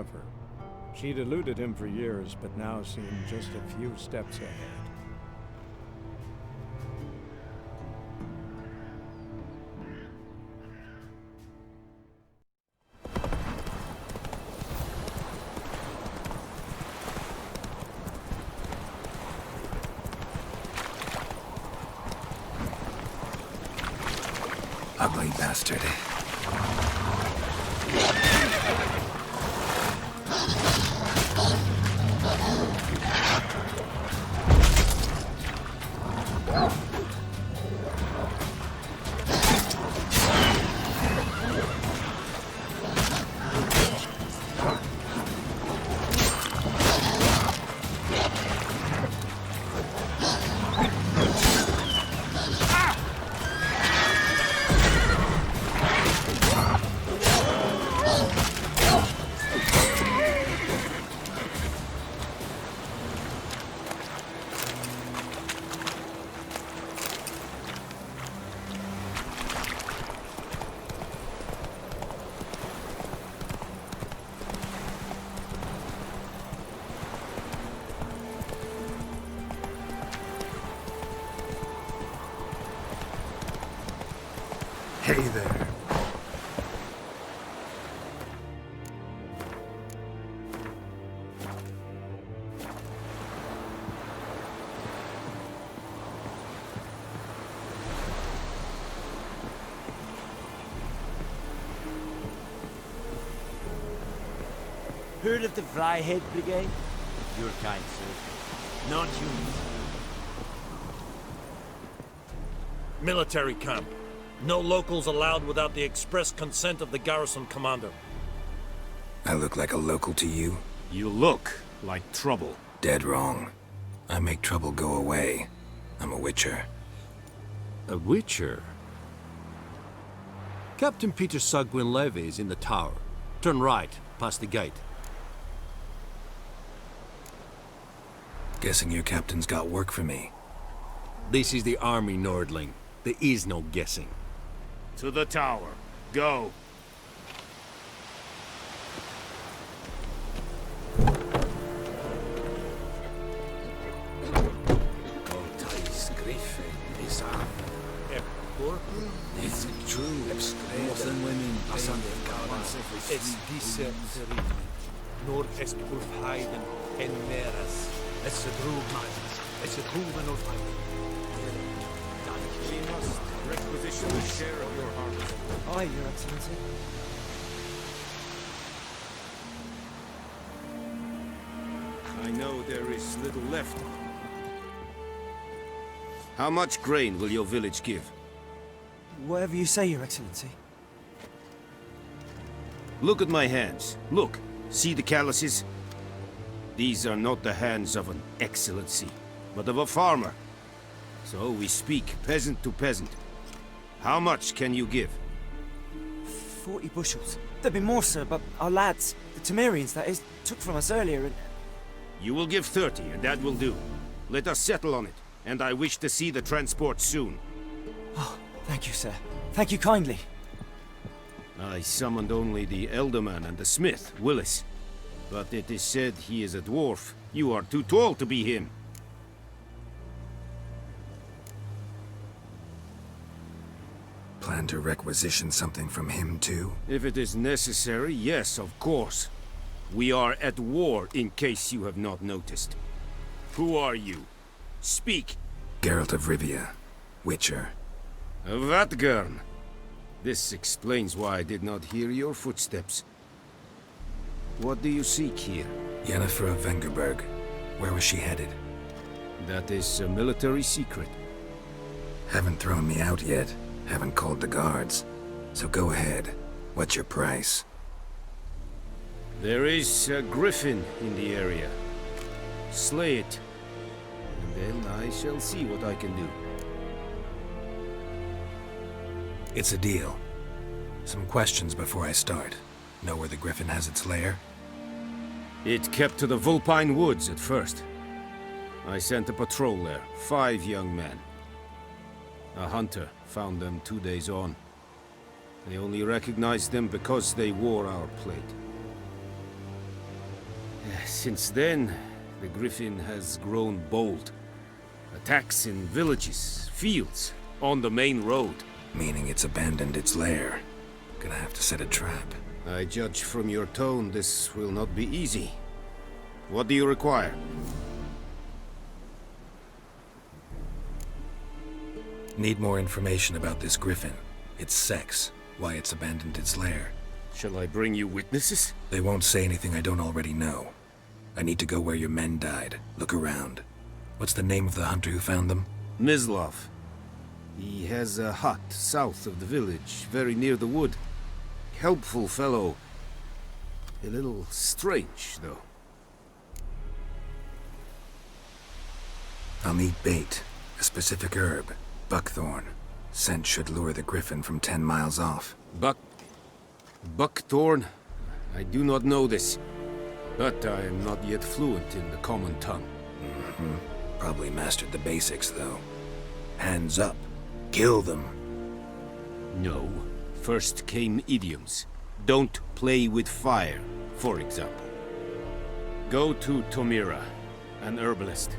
Yennefer. She'd eluded him for years, but now seemed just a few steps ahead. Ugly bastard. Hey there. Heard of the Fryhead Brigade? Your kind, sir. Not yours. Military camp. No locals allowed without the express consent of the garrison commander. I look like a local to you? You look like trouble. Dead wrong. I make trouble go away. I'm a witcher. A witcher? Captain Peter Sagwin Levy is in the tower. Turn right, past the gate. Guessing your captain's got work for me. This is the army, Nordling. There is no guessing. To the tower. Go. It's true. Northern women. Es diese Verrichten. Nur es Ulfheiden en Meres. Es Drugman. Es Drugman Ulfheiden. We must requisition the share of your harvest. Aye, Your Excellency. I know there is little left. How much grain will your village give? Whatever you say, Your Excellency. Look at my hands. Look. See the calluses? These are not the hands of an excellency, but of a farmer. So we speak peasant to peasant. How much can you give? 40 bushels. There'd be more, sir, but our lads, the Temerians, that is, took from us earlier and... You will give 30, and that will do. Let us settle on it, and I wish to see the transport soon. Oh, thank you, sir. Thank you kindly. I summoned only the Elderman and the smith, Willis. But it is said he is a dwarf. You are too tall to be him. Plan to requisition something from him, too? If it is necessary, yes, of course. We are at war, in case you have not noticed. Who are you? Speak! Geralt of Rivia, Witcher. Vatgern! This explains why I did not hear your footsteps. What do you seek here? Yennefer of Vengerberg. Where was she headed? That is a military secret. Haven't thrown me out yet. Haven't called the guards. So go ahead. What's your price? There is a griffin in the area. Slay it. And then I shall see what I can do. It's a deal. Some questions before I start. Know where the griffin has its lair? It kept to the Vulpine Woods at first. I sent a patrol there, 5 young men. A hunter found them 2 days on. They only recognized them because they wore our plate. Since then, the Griffin has grown bold. Attacks in villages, fields, on the main road. Meaning it's abandoned its lair. Gonna have to set a trap. I judge from your tone this will not be easy. What do you require? Need more information about this Griffin. Its sex, why it's abandoned its lair. Shall I bring you witnesses? They won't say anything I don't already know. I need to go where your men died. Look around. What's the name of the hunter who found them? Mislav. He has a hut south of the village, very near the wood. Helpful fellow. A little strange, though. I'll need bait. A specific herb. Buckthorn. Scent should lure the Griffin from 10 miles off. Buckthorn? I do not know this. But I am not yet fluent in the common tongue. Probably mastered the basics, though. Hands up. Kill them. No. First came idioms. Don't play with fire, for example. Go to Tomira, an herbalist.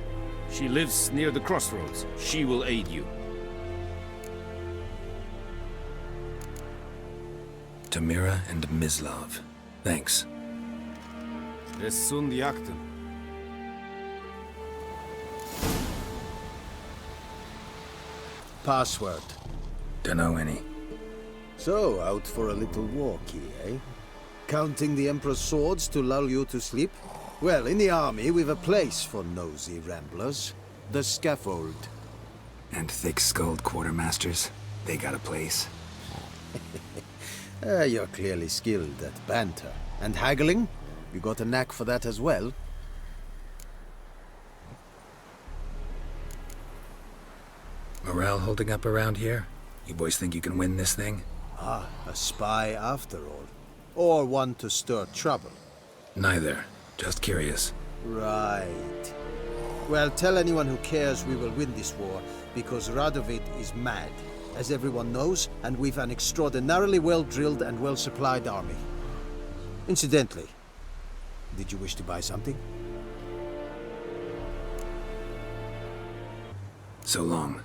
She lives near the crossroads. She will aid you. Tamira and Mislav. Thanks. Es sunt jakten. Password. Dunno any. So, out for a little walkie, eh? Counting the Emperor's swords to lull you to sleep? Well, in the army, we've a place for nosy ramblers. The scaffold. And thick-skulled quartermasters. They got a place. You're clearly skilled at banter. And haggling? You got a knack for that as well? Morale holding up around here? You boys think you can win this thing? Ah, a spy after all. Or one to stir trouble. Neither. Just curious. Right. Well, tell anyone who cares we will win this war, because Radovid is mad, as everyone knows, and we've an extraordinarily well-drilled and well-supplied army. Incidentally, did you wish to buy something? So long.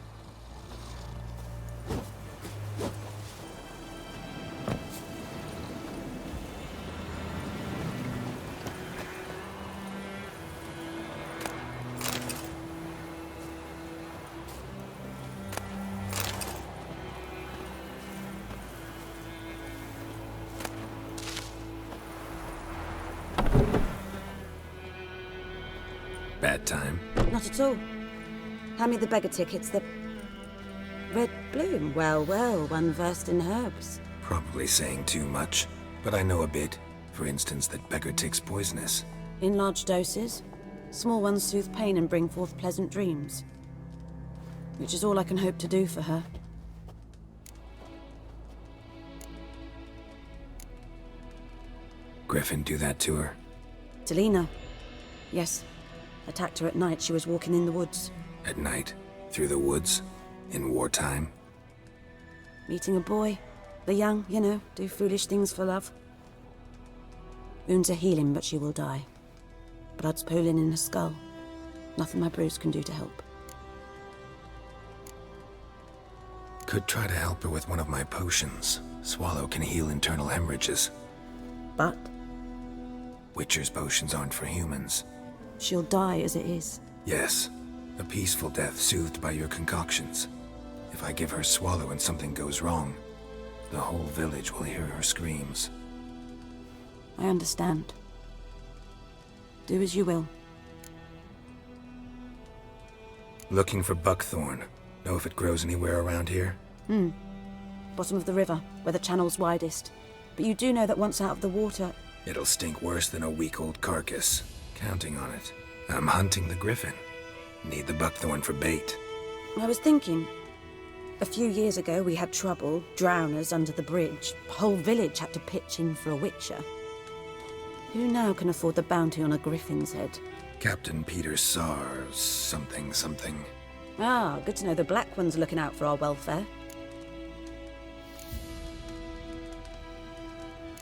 Bad time. Not at all. Hand me the beggar tickets, the... Red bloom. Well, well, one versed in herbs. Probably saying too much, but I know a bit. For instance, that beggar tick's poisonous. In large doses. Small ones soothe pain and bring forth pleasant dreams. Which is all I can hope to do for her. Griffin do that to her? Delina. Yes. Attacked her at night. She was walking in the woods. At night? Through the woods? In wartime? Meeting a boy. The young, you know, do foolish things for love. Wounds are healing, but she will die. Blood's pooling in her skull. Nothing my brews can do to help. Could try to help her with one of my potions. Swallow can heal internal hemorrhages. But Witcher's potions aren't for humans. she'll die as it is. Yes. A peaceful death soothed by your concoctions. If I give her Swallow and something goes wrong, the whole village will hear her screams. I understand. Do as you will. Looking for buckthorn. Know if it grows anywhere around here? Bottom of the river, where the channel's widest. But you do know that once out of the water... It'll stink worse than a week-old carcass. Counting on it. I'm hunting the griffin. Need the buckthorn for bait. I was thinking... A few years ago we had trouble, drowners under the bridge. The whole village had to pitch in for a witcher. Who now can afford the bounty on a griffin's head? Captain Peter Sar... something. Ah, good to know the Black One's looking out for our welfare.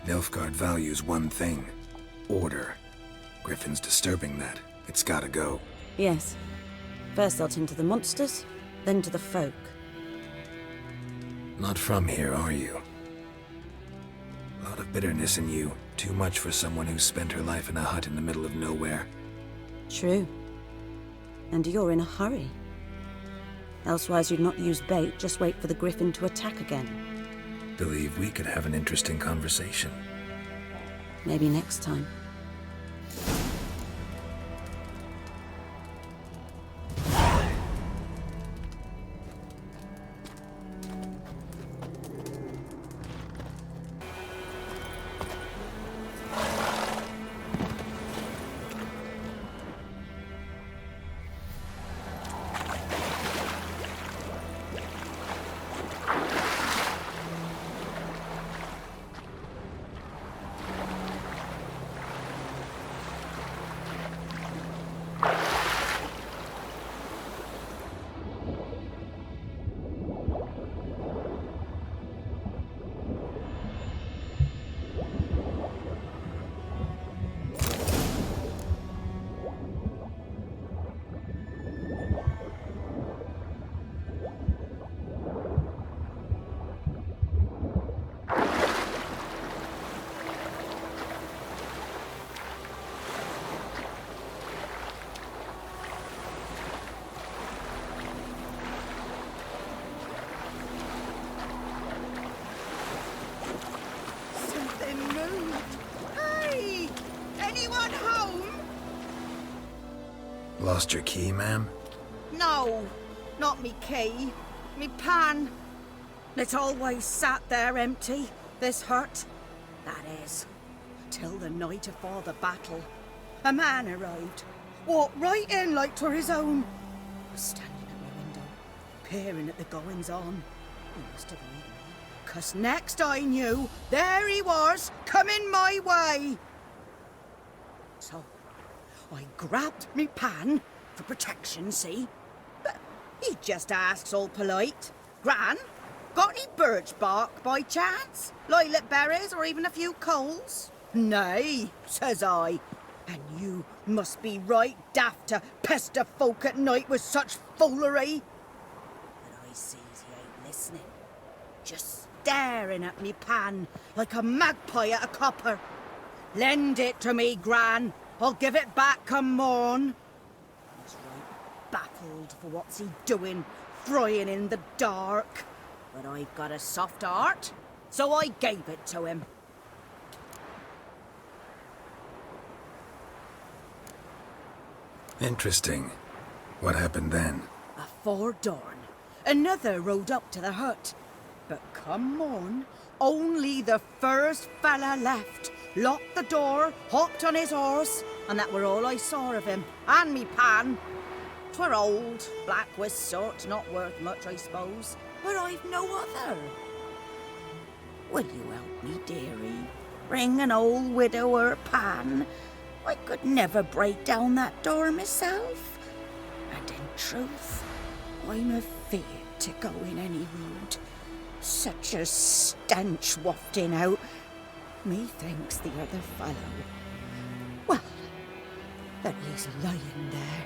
Nilfgaard values one thing. Order. Griffin's disturbing that. It's gotta go. Yes. First they'll tend to the monsters, then to the folk. Not from here, are you? A lot of bitterness in you. Too much for someone who spent her life in a hut in the middle of nowhere. True. And you're in a hurry. Elsewise you'd not use bait, just wait for the griffin to attack again. Believe we could have an interesting conversation. Maybe next time. Lost your key, ma'am? No, not me key. Me pan. It always sat there empty, this hut. That is, till the night afore the battle. A man arrived, walked right in like 'twere his own. Was standing at my window, peering at the goings-on. He must have eaten me, 'cause next I knew, there he was, coming my way. So I grabbed me pan for protection, see? But he just asks all polite, Gran, got any birch bark by chance? Lilac berries or even a few coals? Nay, says I, and you must be right daft to pester folk at night with such foolery. But I sees he ain't listening, just staring at me pan like a magpie at a copper. Lend it to me, Gran. I'll give it back come morn. He's right baffled for what's he doing, frying in the dark. But I've got a soft heart, so I gave it to him. Interesting. What happened then? Afore dawn, another rode up to the hut. But come morn, only the first fella left. Locked the door, hopped on his horse, and that were all I saw of him, and me pan. 'Twere old, black with soot, not worth much, I suppose, but I've no other. Will you help me, dearie? Bring an old widower pan. I could never break down that door myself. And in truth, I'm afeard to go in any road. Such a stench wafting out. Methinks the other fellow, well, that he's lying there.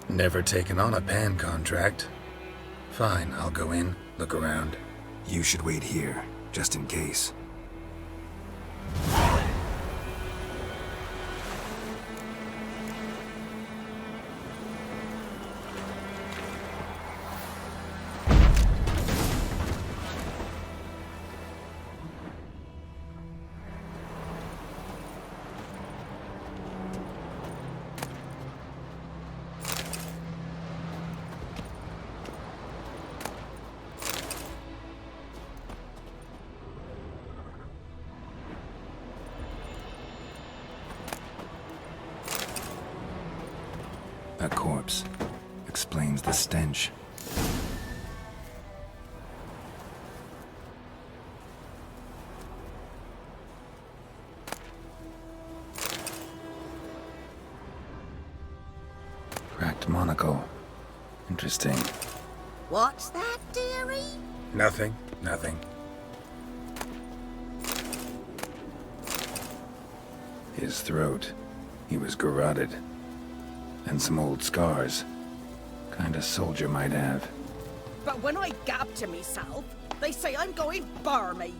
Never taken on a pan contract. Fine, I'll go in, look around. You should wait here, just in case. A corpse. Explains the stench. Cracked monocle. Interesting. What's that, dearie? Nothing. His throat. He was garroted. And some old scars. Kind of soldier might have. But when I gab to myself, they say I'm going barmy.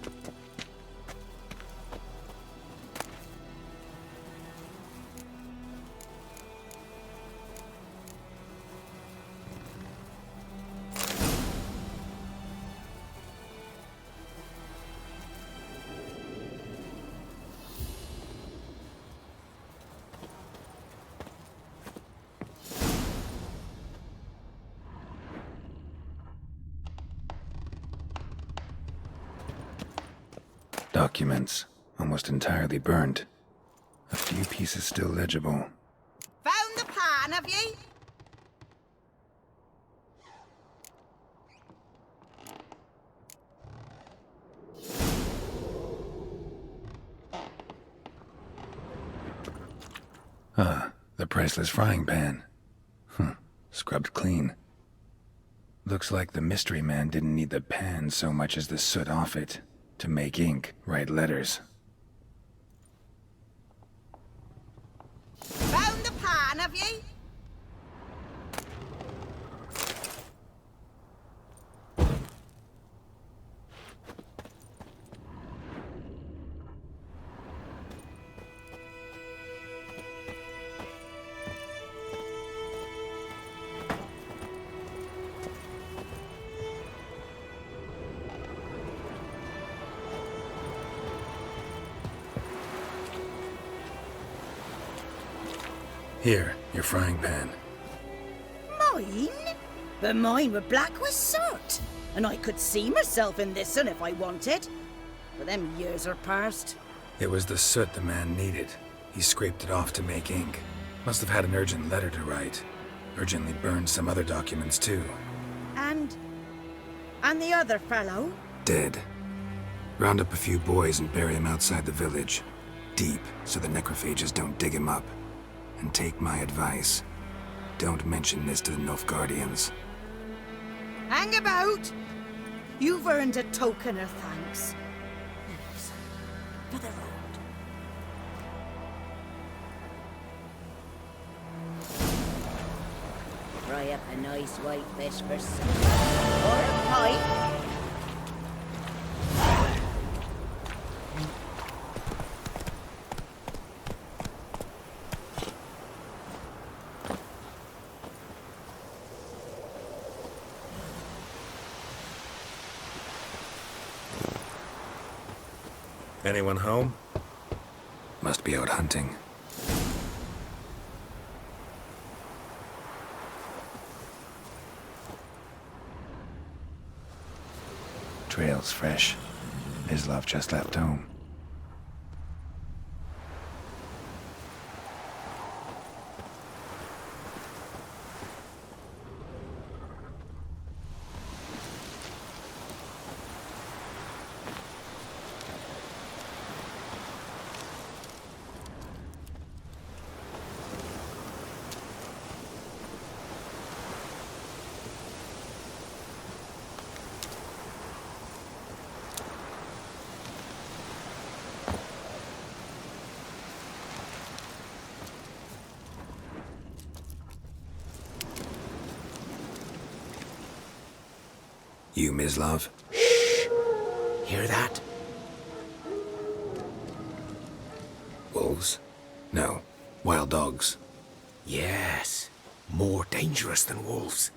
Documents, almost entirely burnt. A few pieces still legible. Found the pan, have ye? Ah, the priceless frying pan. Scrubbed clean. Looks like the mystery man didn't need the pan so much as the soot off it. To make ink, write letters. Found the pan, have ye? Here, your frying pan. Mine? But mine were black with soot. And I could see myself in this one if I wanted. But them years are past. It was the soot the man needed. He scraped it off to make ink. Must have had an urgent letter to write. Urgently burned some other documents too. And the other fellow? Dead. Round up a few boys and bury him outside the village. Deep, so the necrophages don't dig him up. And take my advice. Don't mention this to the Nilfgaardians. Hang about! You've earned a token of thanks. For the road. Fry up a nice white fish for supper. Or a pie. Anyone home? Must be out hunting. Trail's fresh. Islov just left home. You, Mislav? Shh! Hear that? Wolves? No. Wild dogs. Yes. More dangerous than wolves.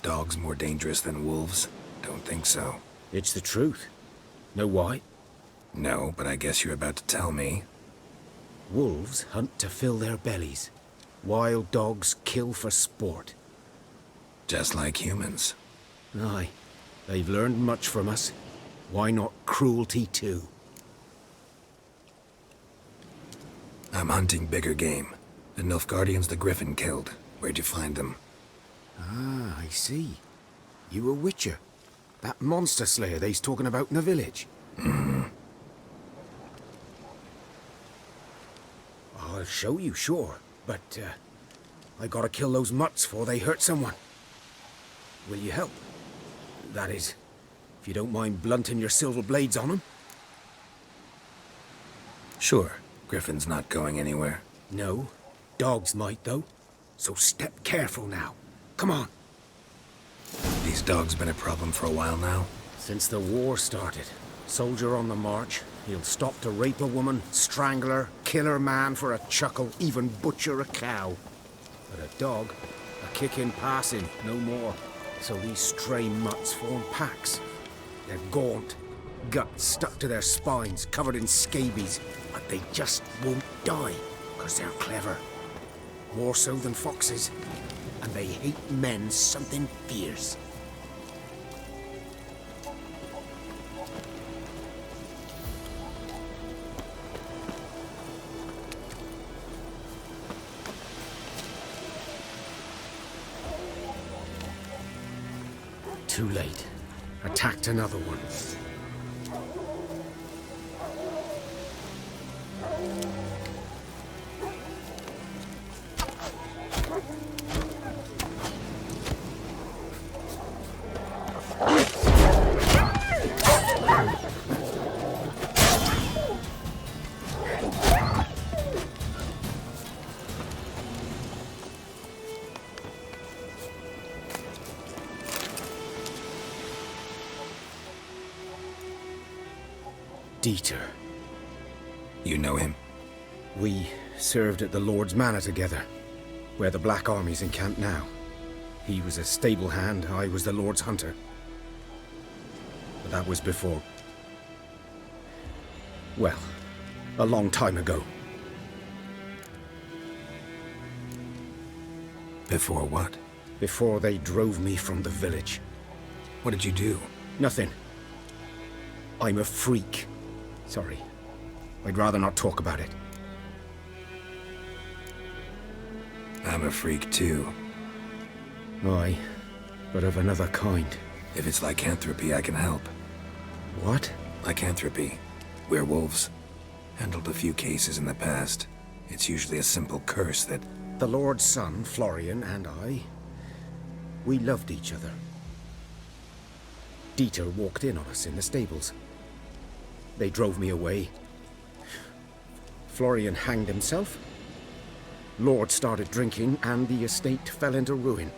Dogs more dangerous than wolves? Don't think so. It's the truth. Know why? No, but I guess you're about to tell me. Wolves hunt to fill their bellies. Wild dogs kill for sport. Just like humans. Aye. They've learned much from us. Why not cruelty too? I'm hunting bigger game. The Nilfgaardians the Griffin killed. Where'd you find them? Ah, I see. You a witcher. That monster slayer they's talking about in the village. I'll show you, sure. But, I gotta kill those mutts before they hurt someone. Will you help? That is, if you don't mind blunting your silver blades on them. Sure, Griffin's not going anywhere. No. Dogs might, though. So step careful now. Come on. These dogs been a problem for a while now. Since the war started, soldier on the march, he'll stop to rape a woman, strangle her, kill her man for a chuckle, even butcher a cow. But a dog, a kick in passing, no more. So these stray mutts form packs. They're gaunt, guts stuck to their spines, covered in scabies, but they just won't die, because they're clever. More so than foxes. And they hate men something fierce. Too late. Attacked another one. Dieter. You know him? We served at the Lord's Manor together, where the Black Army's encamped now. He was a stable hand, I was the Lord's hunter. But that was before... well, a long time ago. Before what? Before they drove me from the village. What did you do? Nothing. I'm a freak. Sorry. I'd rather not talk about it. I'm a freak too. Aye, but of another kind. If it's lycanthropy, I can help. What? Lycanthropy. Werewolves. Handled a few cases in the past. It's usually a simple curse that... The Lord's son, Florian, and I... we loved each other. Dieter walked in on us in the stables. They drove me away. Florian hanged himself. Lord started drinking, and the estate fell into ruin.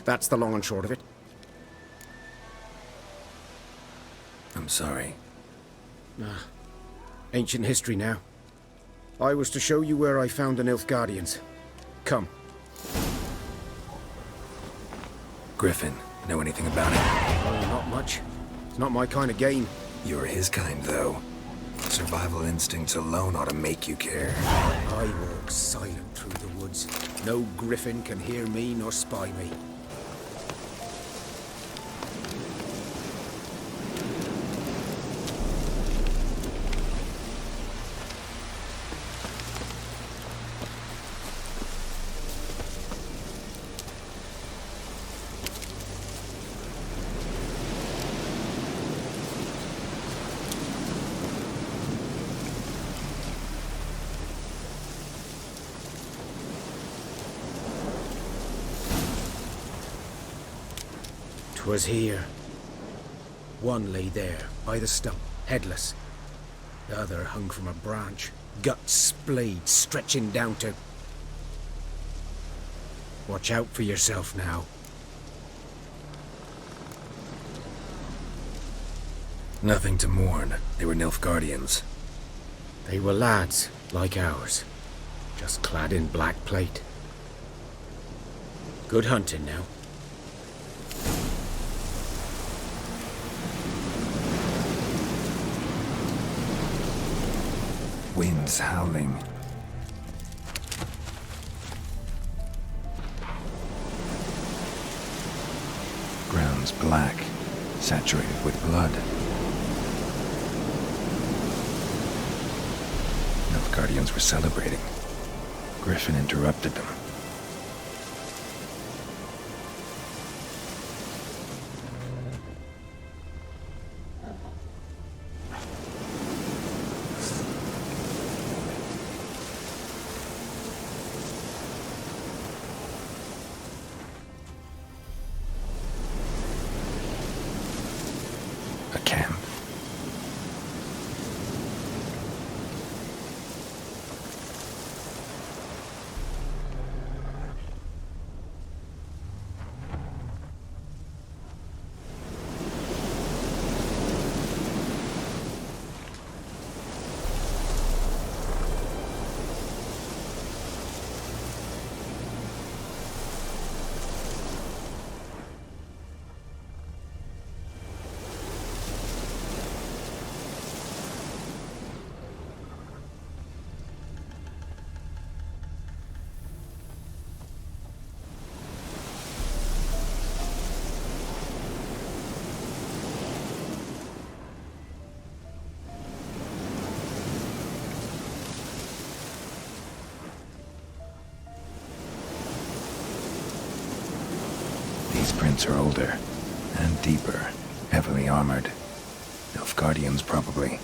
That's the long and short of it. I'm sorry. Ancient history now. I was to show you where I found the Nilfgaardians. Come. Griffin, know anything about it? Oh, not much. It's not my kind of game. You're his kind, though. Survival instincts alone ought to make you care. I walk silent through the woods. No griffin can hear me nor spy me. Was here. One lay there, by the stump, headless. The other hung from a branch, guts splayed, stretching down to... Watch out for yourself now. Nothing to mourn. They were Nilfgaardians. They were lads, like ours, just clad in black plate. Good hunting now. Wind's howling. Ground's black, saturated with blood. Nilfgaardians were celebrating. Griffin interrupted them. These prints are older and deeper, heavily armored. Nilfgaardians, probably.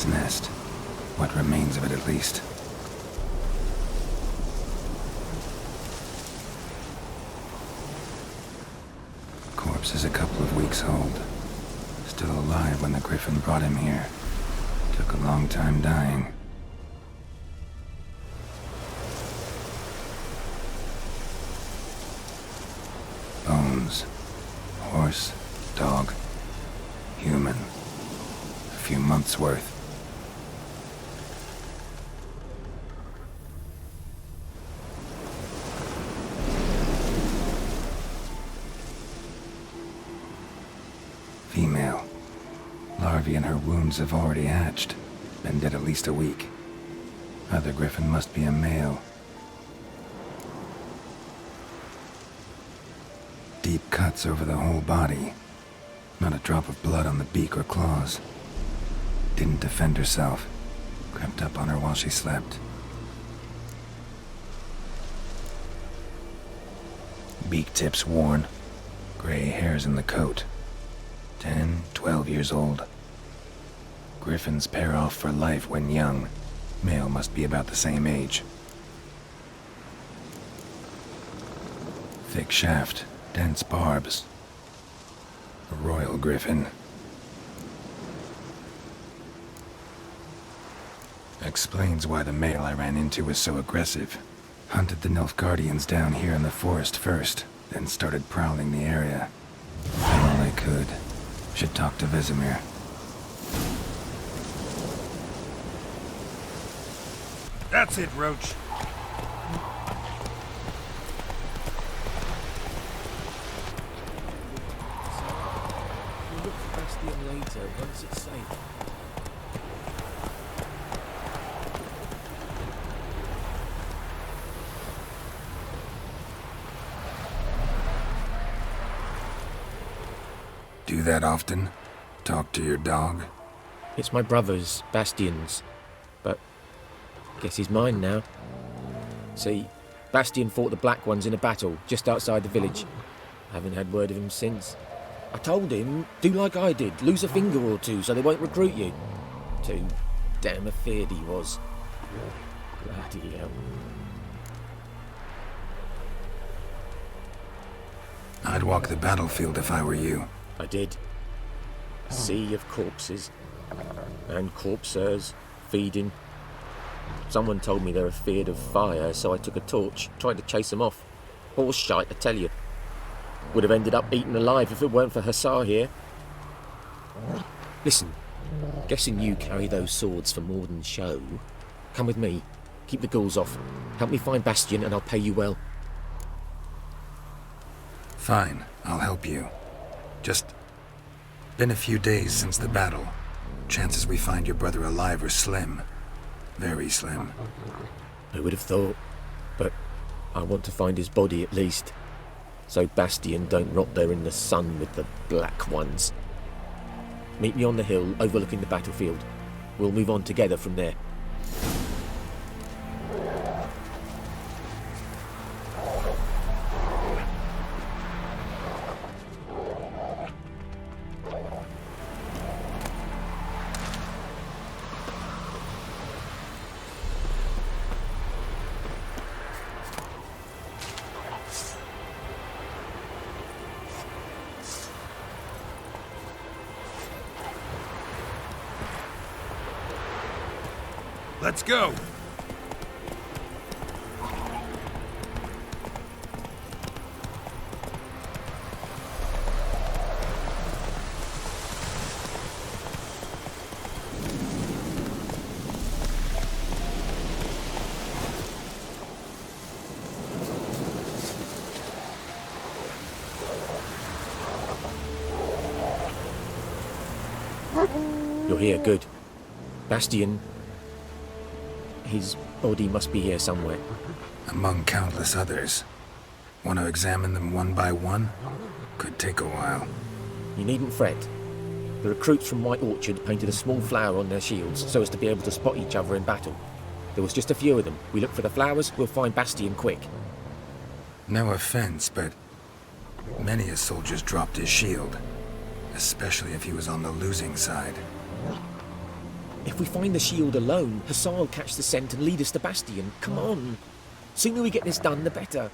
Nest. What remains of it, at least. Corpse is a couple of weeks old. Still alive when the Griffin brought him here. Took a long time dying. Bones. Horse, dog, human. A few months' worth. Female. Larvae in her wounds have already hatched. Been dead at least a week. Other Griffin must be a male. Deep cuts over the whole body. Not a drop of blood on the beak or claws. Didn't defend herself. Crept up on her while she slept. Beak tips worn. Gray hairs in the coat. 10, 12 years old. Griffins pair off for life when young. Male must be about the same age. Thick shaft, dense barbs. A royal griffin. Explains why the male I ran into was so aggressive. Hunted the Nilfgaardians down here in the forest first, then started prowling the area. Did all I could. Should talk to Vesemir. That's it, Roach. We'll look for Bastion later, once it's safe. Do that often? Talk to your dog? It's my brother's, Bastion's, but guess he's mine now. See, Bastion fought the Black Ones in a battle just outside the village. I haven't had word of him since. I told him, do like I did, lose a finger or two so they won't recruit you. Too damn afeard he was. Bloody hell. I'd walk the battlefield if I were you. I did. A sea of corpses. And corpsers, feeding. Someone told me they're afeard of fire, so I took a torch, tried to chase them off. Horse shite, I tell you. Would have ended up eaten alive if it weren't for Hussar here. Listen, guessing you carry those swords for more than show. Come with me. Keep the ghouls off. Help me find Bastion and I'll pay you well. Fine, I'll help you. Just... been a few days since the battle. Chances we find your brother alive are slim. Very slim. Who would have thought? But I want to find his body at least. So Bastion don't rot there in the sun with the black ones. Meet me on the hill overlooking the battlefield. We'll move on together from there. Let's go! You're here, good. Bastion... his body must be here somewhere. Among countless others. Want to examine them one by one? Could take a while. You needn't fret. The recruits from White Orchard painted a small flower on their shields so as to be able to spot each other in battle. There was just a few of them. We look for the flowers, we'll find Bastion quick. No offense, but many a soldier's dropped his shield. Especially if he was on the losing side. If we find the shield alone, Hussar will catch the scent and lead us to Bastion. Come on. Sooner we get this done, the better.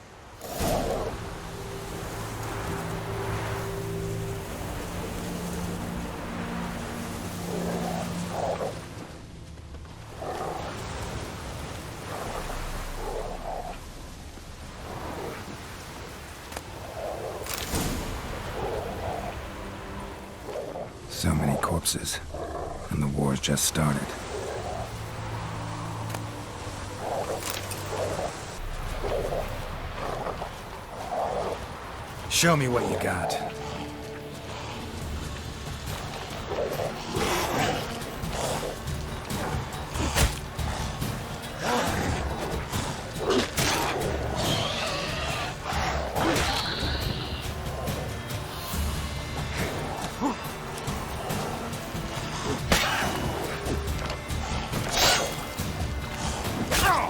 So many corpses. And the war's just started. Show me what you got.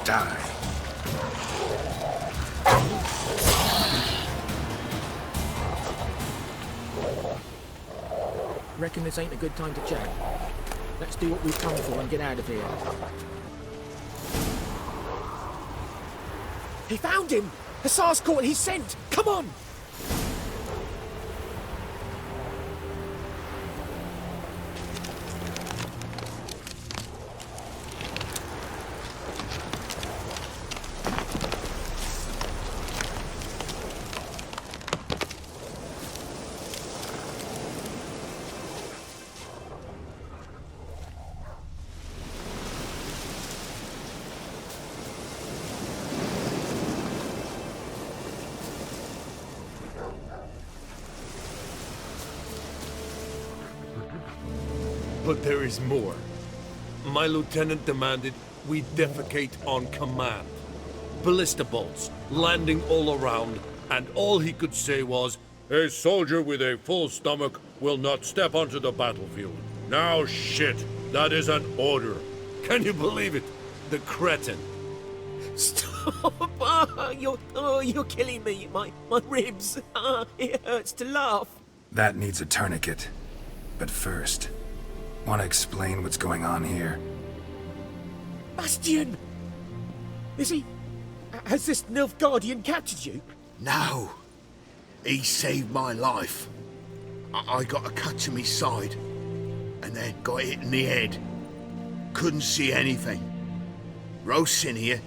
Die. Reckon this ain't a good time to chat. Let's do what we've come for and get out of here. He found him! Hussar's caught his scent! Come on! But there is more. My lieutenant demanded we defecate on command. Ballista bolts, landing all around, and all he could say was, "A soldier with a full stomach will not step onto the battlefield." Now shit, that is an order. Can you believe it? The cretin. Stop! You're killing me. My ribs. It hurts to laugh. That needs a tourniquet. But first, want to explain what's going on here? Bastion! Is he... Has this Nilfgaardian captured you? No. He saved my life. I got a cut to my side, and then got hit in the head. Couldn't see anything. Rosin here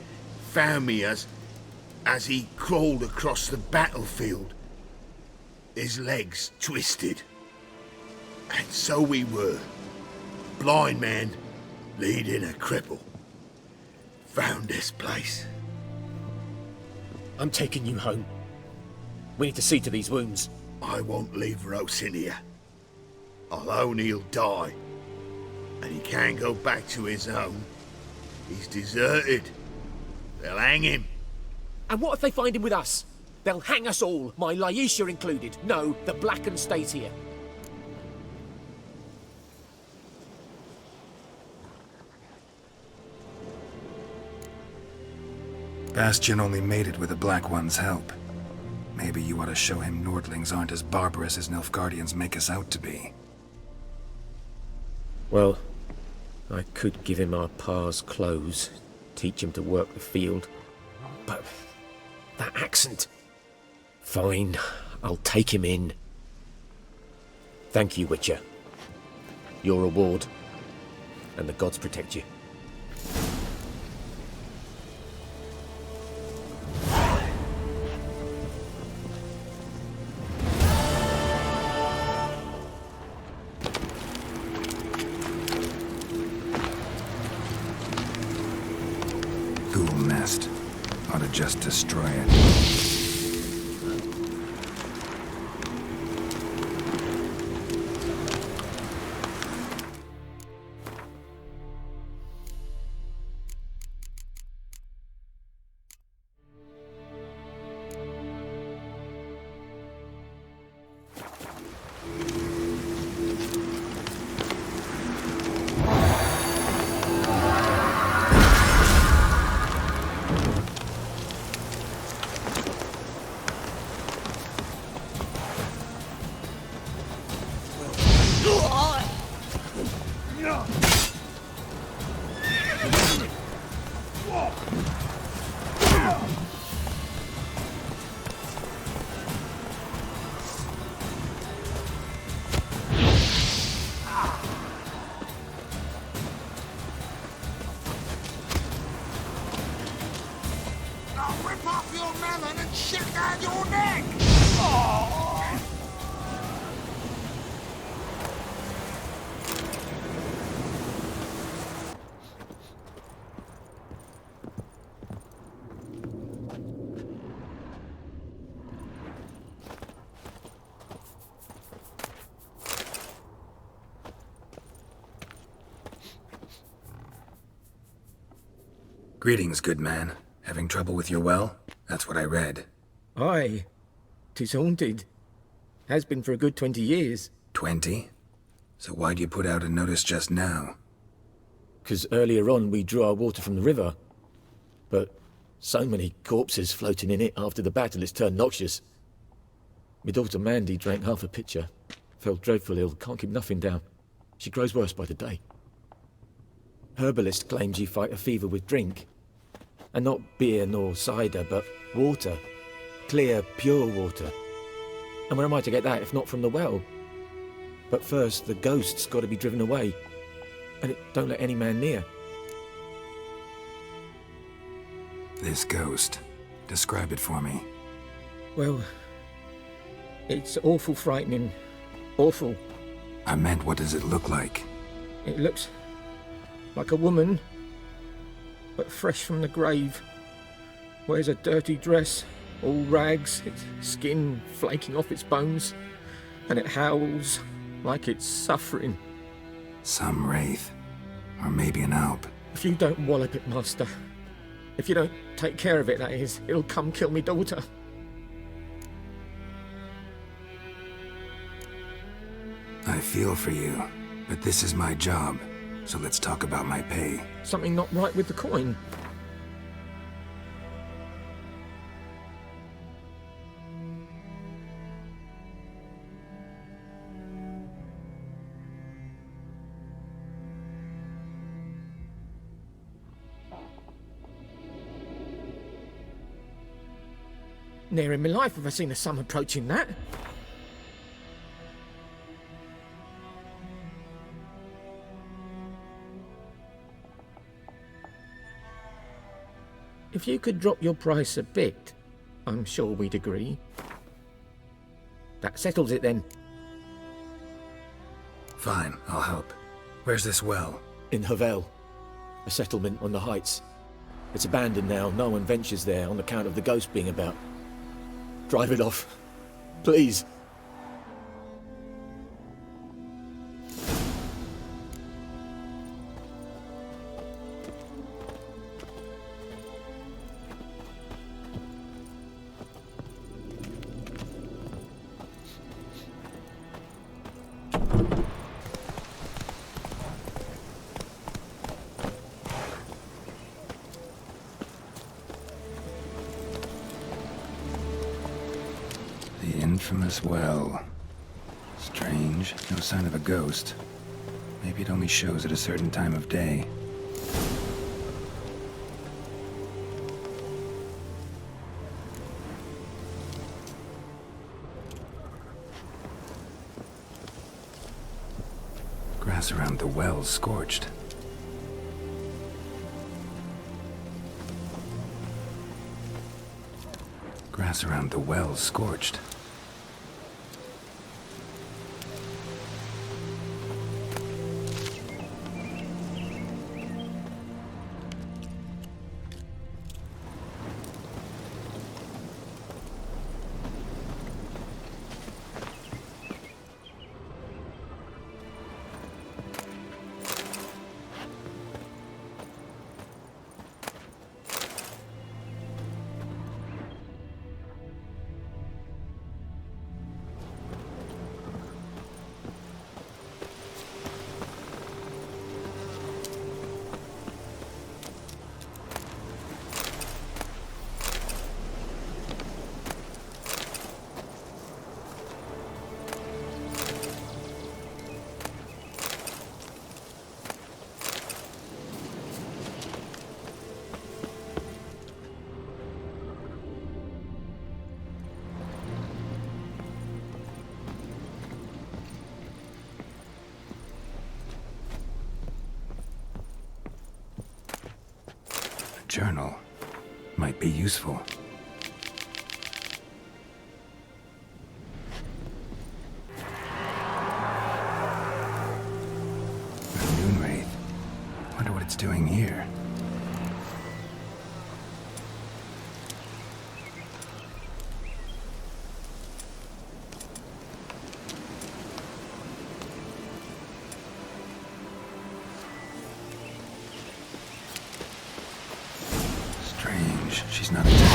found me as he crawled across the battlefield. His legs twisted. And so we were. Blind man leading a cripple. Found this place. I'm taking you home. We need to see to these wounds. I won't leave Rose in here. Alone he'll die. And he can't go back to his home. He's deserted. They'll hang him. And what if they find him with us? They'll hang us all, my Laisha included. No, the Blacken stays here. Bastion only made it with the Black One's help. Maybe you ought to show him Nordlings aren't as barbarous as Nilfgaardians make us out to be. Well, I could give him our pa's clothes, teach him to work the field. But that accent... Fine, I'll take him in. Thank you, Witcher. Your reward. And the gods protect you. Ghoul nest. Ought to just destroy it. Greetings, good man. Having trouble with your well? That's what I read. Aye. 'Tis haunted. Has been for a good 20 years. 20? So why'd you put out a notice just now? 'Cause earlier on we drew our water from the river. But so many corpses floating in it after the battle it's turned noxious. My daughter Mandy drank half a pitcher. Fell dreadful ill, can't keep nothing down. She grows worse by the day. Herbalist claims you fight a fever with drink. And not beer nor cider, but water. Clear, pure water. And where am I to get that if not from the well? But first, the ghost's got to be driven away. And it don't let any man near. This ghost. Describe it for me. Well, it's awful frightening. Awful. I meant, what does it look like? It looks like a woman, but fresh from the grave. Wears a dirty dress, all rags, its skin flaking off its bones, and it howls like it's suffering. Some wraith. Or maybe an alp. If you don't wallop it, master, if you don't take care of it, that is, it'll come kill me daughter. I feel for you, but this is my job, so let's talk about my pay. Something not right with the coin. Ne'er in my life have I seen a sum approaching that. If you could drop your price a bit, I'm sure we'd agree. That settles it then. Fine, I'll help. Where's this well? In Havel, a settlement on the heights. It's abandoned now, no one ventures there on account of the ghost being about. Drive it off, Please. The infamous well. Strange, no sign of a ghost. Maybe it only shows at a certain time of day. Grass around the well's scorched. Grass around the well's scorched. Journal might be useful. Noonwraith. Wonder what it's doing here. She's not attacking.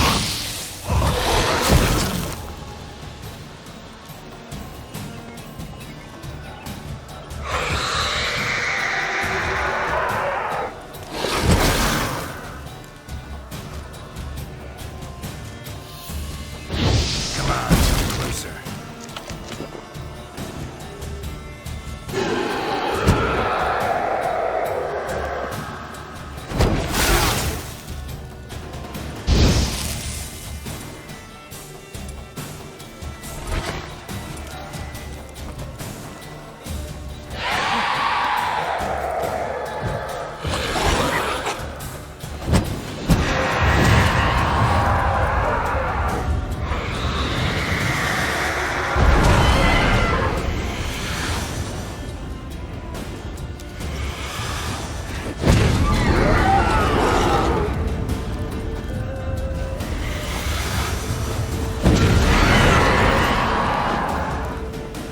Come on, closer.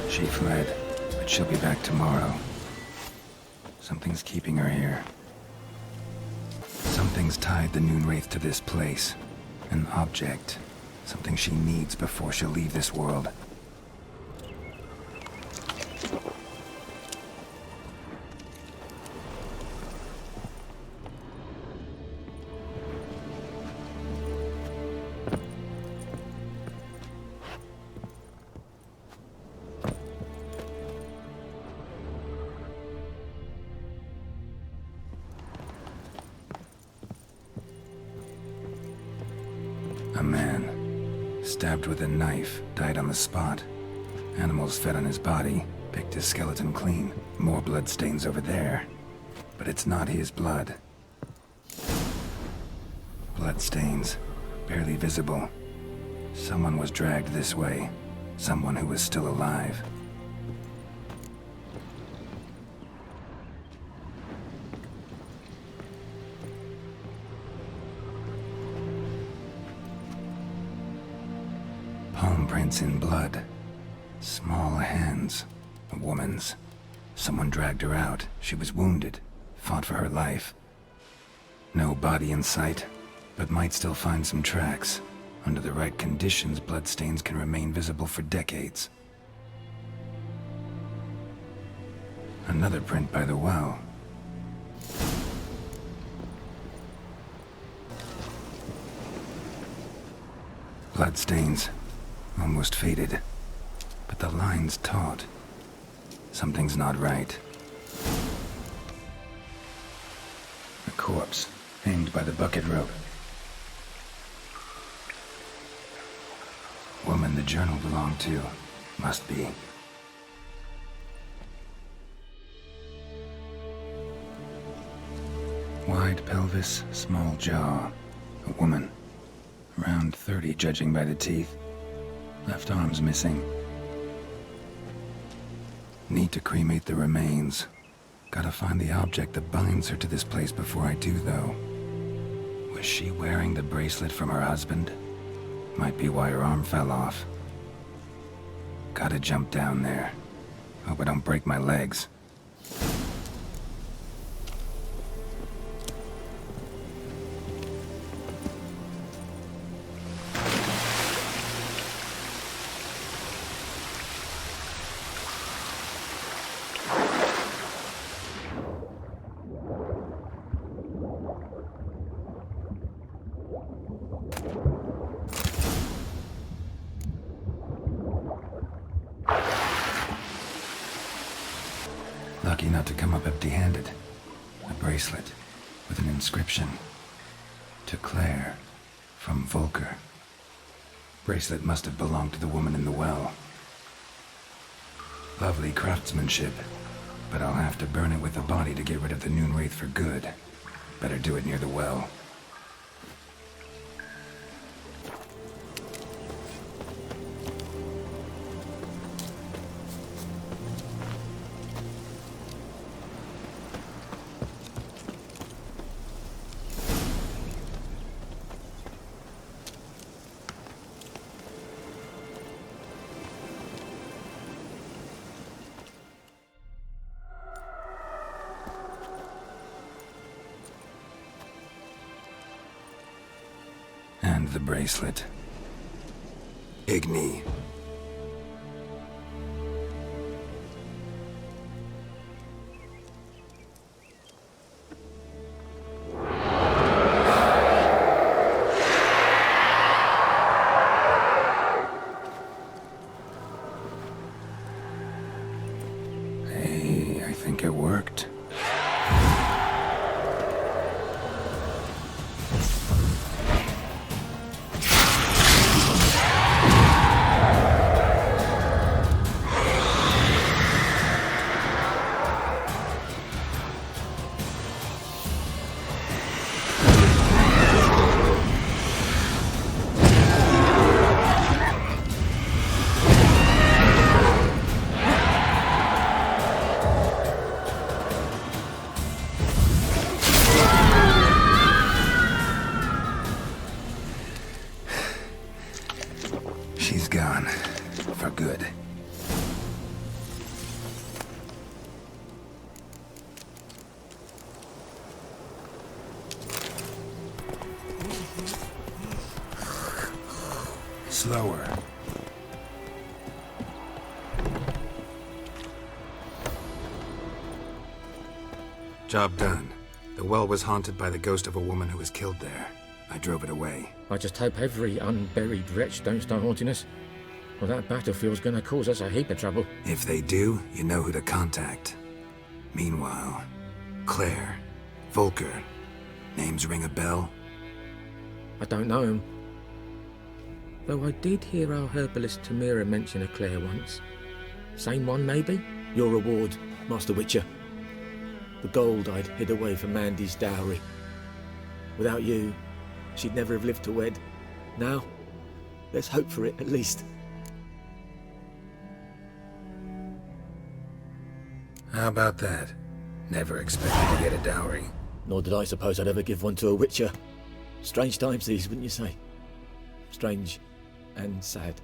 She fled, but she'll be back tomorrow. Something's keeping her here. Something's tied the Noonwraith to this place. An object. Something she needs before she'll leave this world. A man, stabbed with a knife, died on the spot. Animals fed on his body, picked his skeleton clean. More blood stains over there. But it's not his blood. Blood stains, barely visible. Someone was dragged this way. Someone who was still alive. Palm Fingerprints in blood. Small hands. A woman's. Someone dragged her out. She was wounded. Fought for her life. No body in sight, but might still find some tracks. Under the right conditions, bloodstains can remain visible for decades. Another print by the well. Bloodstains. Almost faded. But the line's taut. Something's not right. A corpse, hanged by the bucket rope. Woman the journal belonged to. Must be. Wide pelvis, small jaw. A woman. Around 30, judging by the teeth. Left arm's missing. Need to cremate the remains. Gotta find the object that binds her to this place before I do, though. Was she wearing the bracelet from her husband? Might be why her arm fell off. Gotta jump down there. Hope I don't break my legs. Lucky not to come up empty-handed. A bracelet with an inscription. To Claire, from Volker. Bracelet must have belonged to the woman in the well. Lovely craftsmanship, but I'll have to burn it with the body to get rid of the Noonwraith for good. Better do it near the well. And the bracelet. Igni. Hey, I think it worked. She's gone. For good. Slower. Job done. The well was haunted by the ghost of a woman who was killed there. I drove it away. I just hope every unburied wretch don't start haunting us. Well, that battlefield's gonna cause us a heap of trouble. If they do, you know who to contact. Meanwhile, Claire, Volker, names ring a bell? I don't know him. Though I did hear our herbalist Tamira mention a Claire once. Same one, maybe? Your reward, Master Witcher. The gold I'd hid away for Mandy's dowry. Without you, she'd never have lived to wed. Now, let's hope for it, at least. How about that? Never expected to get a dowry. Nor did I suppose I'd ever give one to a Witcher. Strange times these, wouldn't you say? Strange and sad.